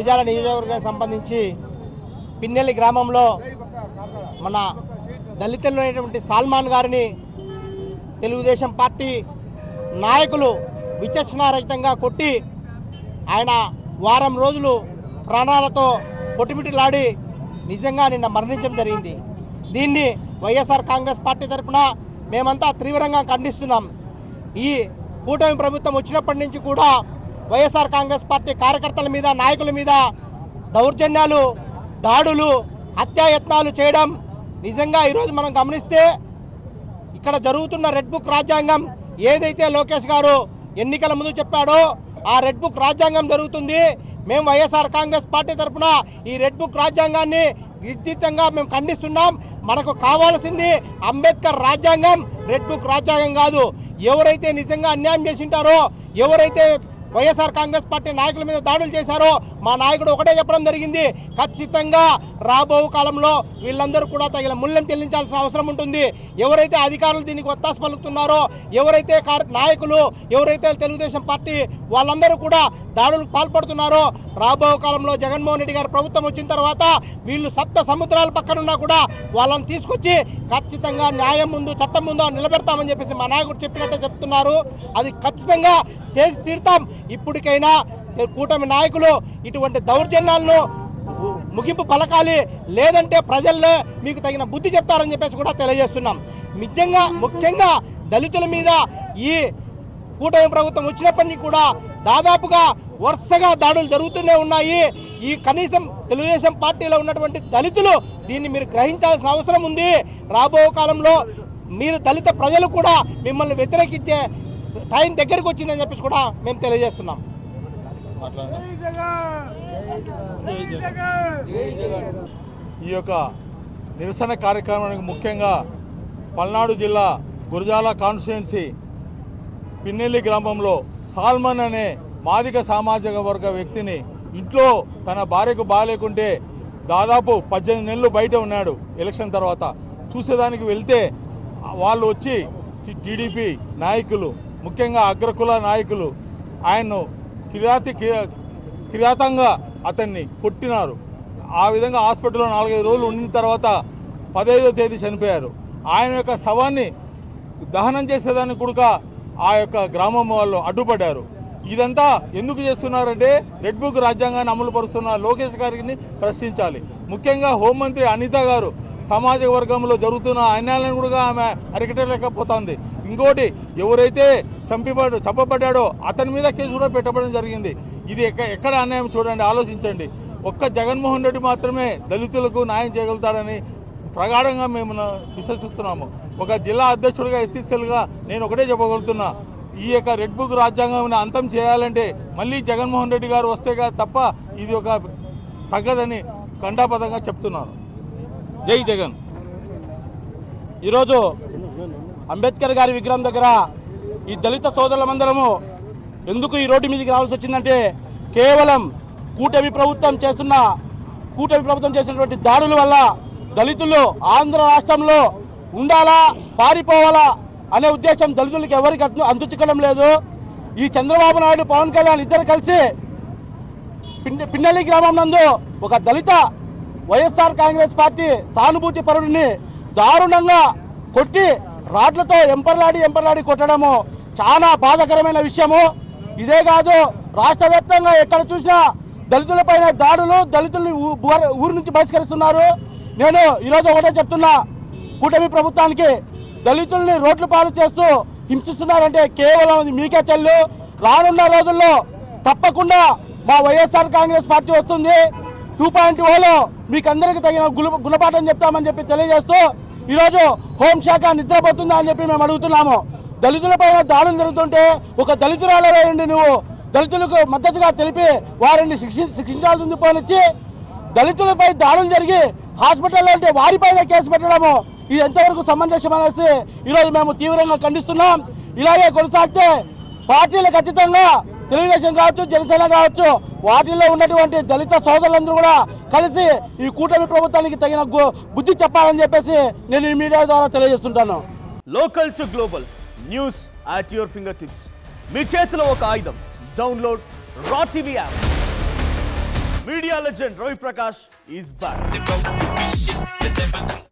గురిజాల నియోజకవర్గానికి సంబంధించి పిన్నెల్లి గ్రామంలో మన దళితులు అయినటువంటి సల్మాన్ గారిని తెలుగుదేశం పార్టీ నాయకులు విచక్షణారహితంగా కొట్టి ఆయన వారం రోజులు ప్రాణాలతో కొట్టుమిట్టిలాడి నిజంగా నిన్న మరణించడం జరిగింది. దీన్ని వైఎస్ఆర్ కాంగ్రెస్ పార్టీ తరఫున మేమంతా తీవ్రంగా ఖండిస్తున్నాం. ఈ కూటమి ప్రభుత్వం వచ్చినప్పటి నుంచి కూడా వైఎస్ఆర్ కాంగ్రెస్ పార్టీ కార్యకర్తల మీద, నాయకుల మీద దౌర్జన్యాలు, దాడులు, హత్యాయత్నాలు చేయడం నిజంగా ఈరోజు మనం గమనిస్తే ఇక్కడ జరుగుతున్న రెడ్ బుక్ రాజ్యాంగం ఏదైతే లోకేష్ గారు ఎన్నికల ముందు చెప్పాడో ఆ రెడ్ బుక్ రాజ్యాంగం జరుగుతుంది. మేము వైఎస్ఆర్ కాంగ్రెస్ పార్టీ తరఫున ఈ రెడ్ బుక్ రాజ్యాంగాన్ని నిర్దిష్టంగా మేము ఖండిస్తున్నాం. మనకు కావాల్సింది అంబేద్కర్ రాజ్యాంగం, రెడ్ బుక్ రాజ్యాంగం కాదు. ఎవరైతే నిజంగా అన్యాయం చేసింటారో, ఎవరైతే వైఎస్ఆర్ కాంగ్రెస్ పార్టీ నాయకుల మీద దాడులు చేశారో మా నాయకుడు ఒకటే చెప్పడం జరిగింది, ఖచ్చితంగా రాబో కాలంలో వీళ్ళందరూ కూడా తగిన మూల్యం చెల్లించాల్సిన అవసరం ఉంటుంది. ఎవరైతే అధికారులు దీనికి ఒత్తాసు పలుకుతున్నారో, ఎవరైతే నాయకులు, ఎవరైతే తెలుగుదేశం పార్టీ వాళ్ళందరూ కూడా దాడులకు పాల్పడుతున్నారో రాబో కాలంలో జగన్మోహన్ రెడ్డి గారు ప్రభుత్వం వచ్చిన తర్వాత వీళ్ళు సప్త సముద్రాల పక్కనున్నా కూడా వాళ్ళని తీసుకొచ్చి ఖచ్చితంగా న్యాయం ముందు, చట్టం ముందు నిలబెడతామని చెప్పేసి మా నాయకుడు చెప్పినట్టే చెప్తున్నారు. అది ఖచ్చితంగా చేసి తీరుతాం. ఇప్పటికైనా కూటమి నాయకులు ఇటువంటి దౌర్జన్యాలను ముగింపు పలకాలి, లేదంటే ప్రజల్లో మీకు తగిన బుద్ధి చెప్తారని చెప్పేసి కూడా తెలియజేస్తున్నాం. ముఖ్యంగా దళితుల మీద ఈ కూటమి ప్రభుత్వం వచ్చినప్పటికీ కూడా దాదాపుగా వరుసగా దాడులు జరుగుతూనే ఉన్నాయి. ఈ కనీసం తెలుగుదేశం పార్టీలో ఉన్నటువంటి దళితులు దీన్ని మీరు గ్రహించాల్సిన అవసరం ఉంది. రాబో కాలంలో మీరు దళిత ప్రజలు కూడా మిమ్మల్ని వ్యతిరేకించే టైం దగ్గరికి వచ్చిందని చెప్పేసి కూడా మేము తెలియజేస్తున్నాం. ఈ యొక్క నిరసన కార్యక్రమానికి ముఖ్యంగా పల్నాడు జిల్లా గురజాల కాన్స్టిట్యుయెన్సీ పిన్నెల్లి గ్రామంలో సాల్మన్ అనే మాదిక సామాజిక వర్గ వ్యక్తిని ఇంట్లో తన భార్యకు బాగాలేకుంటే దాదాపు 18 నెలలు బయట ఉన్నాడు. ఎలక్షన్ తర్వాత చూసేదానికి వెళ్తే వాళ్ళు వచ్చి టీడీపీ నాయకులు, ముఖ్యంగా అగ్రకుల నాయకులు ఆయన్ను కిరాతంగా అతన్ని కొట్టినారు. ఆ విధంగా హాస్పిటల్లో 4-5 రోజులు ఉండిన తర్వాత 15వ తేదీ చనిపోయారు. ఆయన యొక్క శవాన్ని దహనం చేసేదానికి కూడా ఆ యొక్క గ్రామం వాళ్ళు అడ్డుపడ్డారు. ఇదంతా ఎందుకు చేస్తున్నారంటే రెడ్ బుక్ రాజ్యాంగాన్ని అమలు పరుస్తున్న లోకేష్ గారిని ప్రశ్నించాలి. ముఖ్యంగా హోంమంత్రి అనిత గారు సామాజిక వర్గంలో జరుగుతున్న అన్యాయాలను కూడా ఆమె అరికట్టలేకపోతుంది. ఇంకోటి, ఎవరైతే చంపబడ్డాడో అతని మీద కేసు కూడా పెట్టబడడం జరిగింది. ఇది ఎక్కడ అన్యాయం చూడండి, ఆలోచించండి. ఒక్క జగన్మోహన్ రెడ్డి మాత్రమే దళితులకు న్యాయం చేయగలుగుతాడని ప్రగాఢంగా మేము విశ్వసిస్తున్నాము. ఒక జిల్లా అధ్యక్షుడిగా, ఎస్సీసీలుగా నేను ఒకటే చెప్పగలుగుతున్నా, ఈ యొక్క రెడ్ బుక్ రాజ్యాంగాన్ని అంతం చేయాలంటే మళ్ళీ జగన్మోహన్ రెడ్డి గారు వస్తే తప్ప ఇది ఒక తగ్గదని ఖండాపదంగా చెప్తున్నాను. జై జగన్. ఈరోజు అంబేద్కర్ గారి విగ్రహం దగ్గర ఈ దళిత సోదరులమందరము ఎందుకు ఈ రోడ్డు మీదకి రావాల్సి వచ్చిందంటే కేవలం కూటమి ప్రభుత్వం చేసినటువంటి దాడుల వల్ల దళితులు ఆంధ్ర రాష్ట్రంలో ఉండాలా, పారిపోవాలా అనే ఉద్దేశం దళితులకు ఎవరికి అంతుచిక్కడం లేదు. ఈ చంద్రబాబు నాయుడు, పవన్ కళ్యాణ్ ఇద్దరు కలిసి పిన్నెల్లి గ్రామం నందు ఒక దళిత వైఎస్ఆర్ కాంగ్రెస్ పార్టీ సానుభూతి పరుడిని దారుణంగా కొట్టి రాడ్లతో ఎంపర్లాడి కొట్టడము చాలా బాధాకరమైన విషయము. ఇదే కాదు, రాష్ట్ర వ్యాప్తంగా ఎక్కడ చూసినా దళితులపైన దాడులు, దళితుల్ని ఊరు నుంచి బహిష్కరిస్తున్నారు. నేను ఈరోజు ఒకటే చెప్తున్నా, కూటమి ప్రభుత్వానికి దళితుల్ని రోడ్ల పాలు చేస్తూ హింసిస్తున్నారంటే కేవలం మీకే చెల్లు. రానున్న రోజుల్లో తప్పకుండా మా వైఎస్ఆర్ కాంగ్రెస్ పార్టీ వస్తుంది. 2.0లో మీకందరికీ తగిన గుణపాఠం చెప్తామని చెప్పి తెలియజేస్తూ ఈరోజు హోంశాఖ నిద్రపోతుందా అని చెప్పి మేము అడుగుతున్నాము. దళితులపైన దాడులు జరుగుతుంటే ఒక దళితురాలపై ఉండి నువ్వు దళితులకు మద్దతుగా తెలిపి వారిని శిక్షించాల్సింది పోనిచ్చి దళితులపై దాడులు జరిగి హాస్పిటల్లో ఉంటే వారిపైన కేసు పెట్టడము ఇది ఎంతవరకు సమంజసం అనేసి ఈరోజు మేము తీవ్రంగా ఖండిస్తున్నాం. ఇలాగే కొనసాగితే పార్టీలకు ఖచ్చితంగా తెలుగుదేశం కావచ్చు, జనసేన కావచ్చు, వాటిల్లో ఉన్నటువంటి దళిత సోదరులందరూ కూడా కలిసి ఈ కూటమి ప్రభుత్వానికి తగిన బుద్ధి చెప్పాలని చెప్పేసి నేను ఈ మీడియా ద్వారా తెలియజేస్తుంటాను. Local to global news at your fingertips. మీ చేతిలో ఒక ఆయుధం. డౌన్లోడ్ రా TV app. Media legend Ravi Prakash is back.